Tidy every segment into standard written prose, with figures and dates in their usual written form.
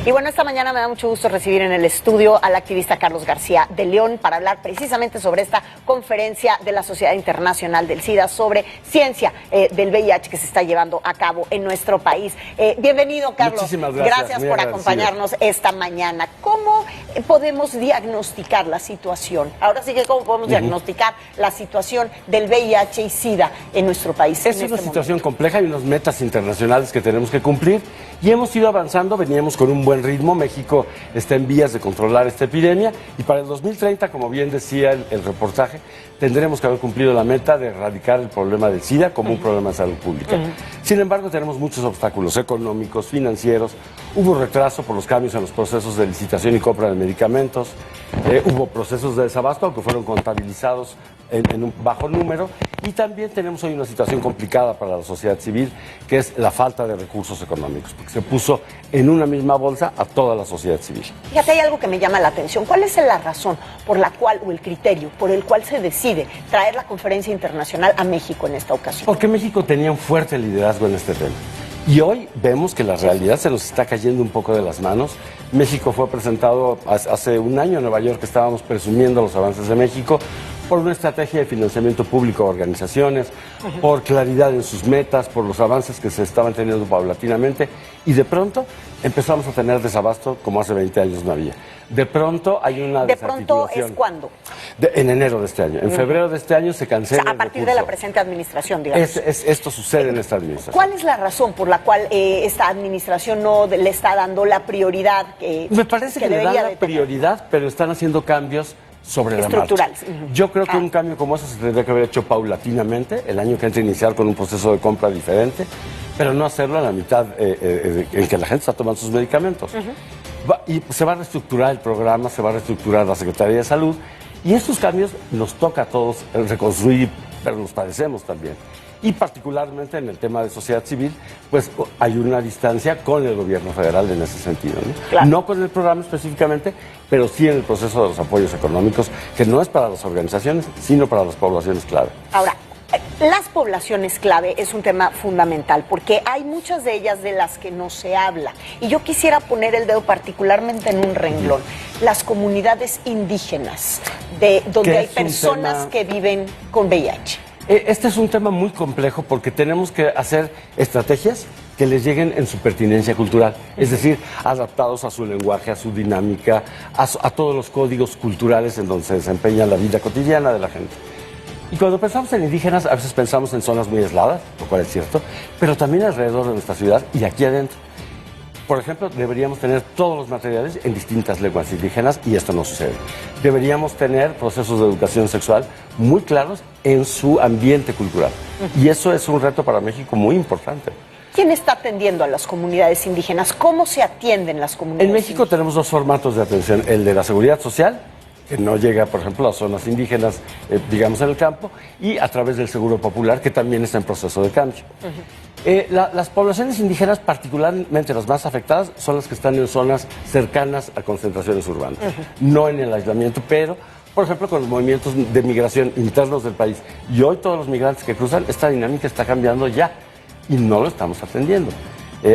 Y bueno, esta mañana me da mucho gusto recibir en el estudio al activista Carlos García de León para hablar precisamente sobre esta conferencia de la Sociedad Internacional del SIDA sobre ciencia del VIH que se está llevando a cabo en nuestro país. Bienvenido, Carlos. Muchísimas gracias. Gracias por acompañarnos esta mañana. ¿Cómo podemos diagnosticar la situación? Ahora sí que, ¿cómo podemos diagnosticar la situación del VIH y SIDA en nuestro país? Es una situación compleja y unas metas internacionales que tenemos que cumplir y hemos ido avanzando, veníamos con un buen ritmo. México está en vías de controlar esta epidemia y para el 2030, como bien decía el reportaje, tendremos que haber cumplido la meta de erradicar el problema del SIDA como un problema de salud pública. Sin embargo, tenemos muchos obstáculos económicos, financieros. Hubo retraso por los cambios en los procesos de licitación y compra de medicamentos. Hubo procesos de desabasto, aunque fueron contabilizados en un bajo número. Y también tenemos hoy una situación complicada para la sociedad civil, que es la falta de recursos económicos, porque se puso en una misma bolsa a toda la sociedad civil. Fíjate, hay algo que me llama la atención. ¿Cuál es la razón por la cual, o el criterio por el cual se decide traer la conferencia internacional a México en esta ocasión? Porque México tenía un fuerte liderazgo en este tema. Y hoy vemos que la realidad se nos está cayendo un poco de las manos. México fue presentado hace un año en Nueva York, que estábamos presumiendo los avances de México por una estrategia de financiamiento público a organizaciones, por claridad en sus metas, por los avances que se estaban teniendo paulatinamente, y de pronto empezamos a tener desabasto como hace 20 años no había. De pronto hay una desarticulación. ¿De pronto es cuándo? En enero de este año. En febrero de este año se cancela. O sea, a partir de la presente administración, digamos. Esto sucede en esta administración. ¿Cuál es la razón por la cual esta administración no le está dando la prioridad que Me parece que le dan la prioridad, pero están haciendo cambios sobre la marcha. Estructurales. Yo creo que un cambio como ese se tendría que haber hecho paulatinamente, el año que entra iniciar con un proceso de compra diferente, pero no hacerlo a la mitad en que la gente está tomando sus medicamentos. Y se va a reestructurar el programa, se va a reestructurar la Secretaría de Salud, y estos cambios nos toca a todos reconstruir, pero los padecemos también. Y particularmente en el tema de sociedad civil, pues hay una distancia con el gobierno federal en ese sentido, ¿no? Claro. No con el programa específicamente, pero sí en el proceso de los apoyos económicos, que no es para las organizaciones, sino para las poblaciones clave. Ahora, las poblaciones clave es un tema fundamental porque hay muchas de ellas de las que no se habla. Y yo quisiera poner el dedo particularmente en un renglón. Las comunidades indígenas, donde hay personas que viven con VIH. Este es un tema muy complejo porque tenemos que hacer estrategias que les lleguen en su pertinencia cultural, es decir, adaptados a su lenguaje, a su dinámica, a todos los códigos culturales en donde se desempeña la vida cotidiana de la gente. Y cuando pensamos en indígenas, a veces pensamos en zonas muy aisladas, lo cual es cierto, pero también alrededor de nuestra ciudad y aquí adentro. Por ejemplo, deberíamos tener todos los materiales en distintas lenguas indígenas y esto no sucede. Deberíamos tener procesos de educación sexual muy claros en su ambiente cultural. Y eso es un reto para México muy importante. ¿Quién está atendiendo a las comunidades indígenas? ¿Cómo se atienden las comunidades En México indígenas? tenemos dos formatos de atención, el de la seguridad social, que no llega, por ejemplo, a las zonas indígenas, digamos, en el campo, y a través del Seguro Popular, que también está en proceso de cambio. Las poblaciones indígenas, particularmente las más afectadas, son las que están en zonas cercanas a concentraciones urbanas, no en el aislamiento, pero, por ejemplo, con los movimientos de migración internos del país. Y hoy todos los migrantes que cruzan, esta dinámica está cambiando ya, y no lo estamos atendiendo.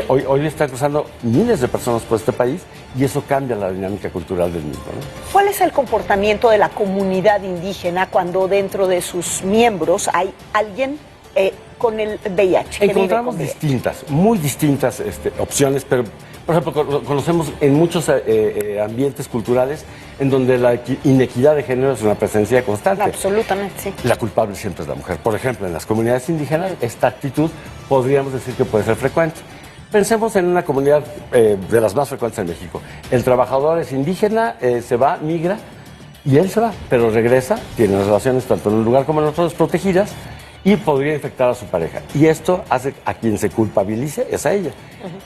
Hoy están cruzando miles de personas por este país y eso cambia la dinámica cultural del mismo, ¿no? ¿Cuál es el comportamiento de la comunidad indígena cuando dentro de sus miembros hay alguien con el VIH? Encontramos muy distintas opciones, pero por ejemplo conocemos en muchos ambientes culturales en donde la inequidad de género es una presencia constante. Absolutamente, sí. La culpable siempre es la mujer. Por ejemplo, en las comunidades indígenas esta actitud podríamos decir que puede ser frecuente. Pensemos en una comunidad de las más frecuentes en México. El trabajador es indígena, se va, migra, y él se va, pero regresa, tiene relaciones tanto en un lugar como en otro desprotegidas, y podría infectar a su pareja. Y esto hace a quien se culpabilice es a ella.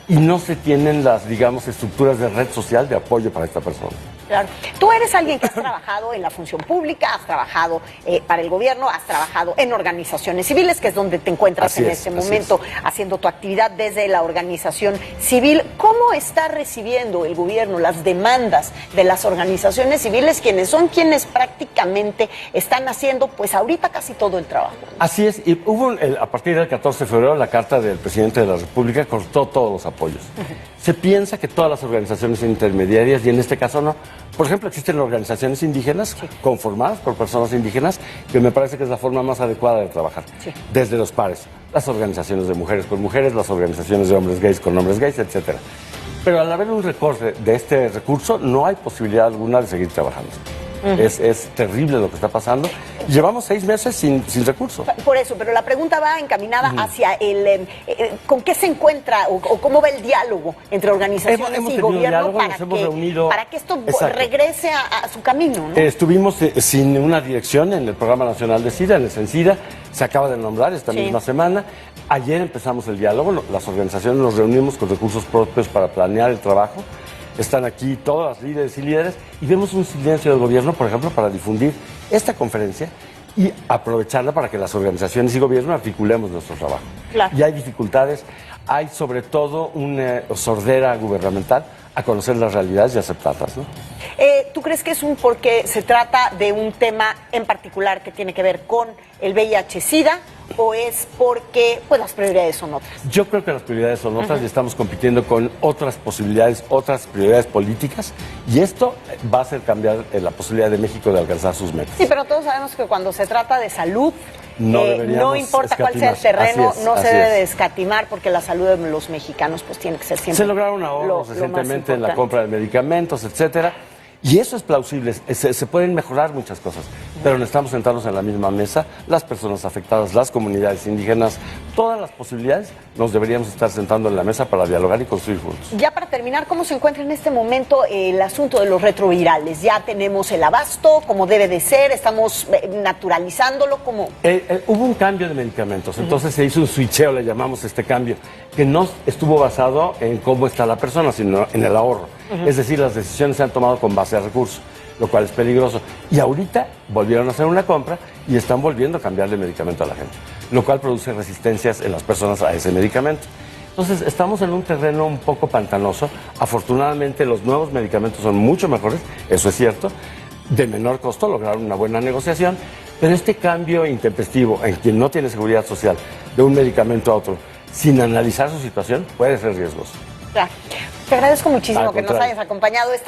Y no se tienen las, digamos, estructuras de red social de apoyo para esta persona. Claro. Tú eres alguien que has trabajado en la función pública, has trabajado para el gobierno, has trabajado en organizaciones civiles, que es donde te encuentras en este momento haciendo tu actividad desde la organización civil. ¿Cómo está recibiendo el gobierno las demandas de las organizaciones civiles, quienes prácticamente están haciendo, pues ahorita casi todo el trabajo? Así es, y hubo a partir del 14 de febrero la carta del presidente de la República cortó todos los apoyos. Se piensa que todas las organizaciones intermediarias, y en este caso no. Por ejemplo, existen organizaciones indígenas conformadas por personas indígenas, que me parece que es la forma más adecuada de trabajar. Sí. Desde los pares, las organizaciones de mujeres con mujeres, las organizaciones de hombres gays con hombres gays, etcétera. Pero al haber un recorte de este recurso, no hay posibilidad alguna de seguir trabajando. Es terrible lo que está pasando. Llevamos 6 meses sin recurso. Por eso, pero la pregunta va encaminada hacia el ¿con qué se encuentra o cómo va el diálogo entre organizaciones y gobierno para que esto regrese a su camino, ¿no? Estuvimos sin una dirección en el Programa Nacional de SIDA, en el CENSIDA, se acaba de nombrar esta misma semana. Ayer empezamos el diálogo, las organizaciones nos reunimos con recursos propios para planear el trabajo. Están aquí todas las líderes y líderes y vemos un silencio del gobierno, por ejemplo, para difundir esta conferencia y aprovecharla para que las organizaciones y gobierno articulemos nuestro trabajo. Claro. Y hay dificultades, hay sobre todo una sordera gubernamental a conocer las realidades y aceptarlas, ¿no? ¿Tú crees que es porque se trata de un tema en particular que tiene que ver con el VIH-Sida o es porque las prioridades son otras? Yo creo que las prioridades son otras y estamos compitiendo con otras posibilidades, otras prioridades políticas y esto va a hacer cambiar la posibilidad de México de alcanzar sus metas. Sí, pero todos sabemos que cuando se trata de salud, no importa cuál sea el terreno, no se debe de escatimar porque la salud de los mexicanos tiene que ser siempre. Se lograron ahorros recientemente en la compra de medicamentos, etcétera. Y eso es plausible, se pueden mejorar muchas cosas, pero necesitamos sentarnos en la misma mesa, las personas afectadas, las comunidades indígenas, todas las posibilidades nos deberíamos estar sentando en la mesa para dialogar y construir juntos. Ya para terminar, ¿cómo se encuentra en este momento el asunto de los retrovirales? ¿Ya tenemos el abasto como debe de ser? ¿Estamos naturalizándolo? ¿Cómo? Hubo un cambio de medicamentos, entonces se hizo un switcheo, le llamamos este cambio, que no estuvo basado en cómo está la persona, sino en el ahorro. Es decir, las decisiones se han tomado con base a recursos, lo cual es peligroso. Y ahorita volvieron a hacer una compra y están volviendo a cambiarle medicamento a la gente, lo cual produce resistencias en las personas a ese medicamento. Entonces, estamos en un terreno un poco pantanoso. Afortunadamente, los nuevos medicamentos son mucho mejores, eso es cierto, de menor costo, lograron una buena negociación, pero este cambio intempestivo en quien no tiene seguridad social de un medicamento a otro, sin analizar su situación, puede ser riesgoso. Claro. Te agradezco muchísimo que nos hayas acompañado esta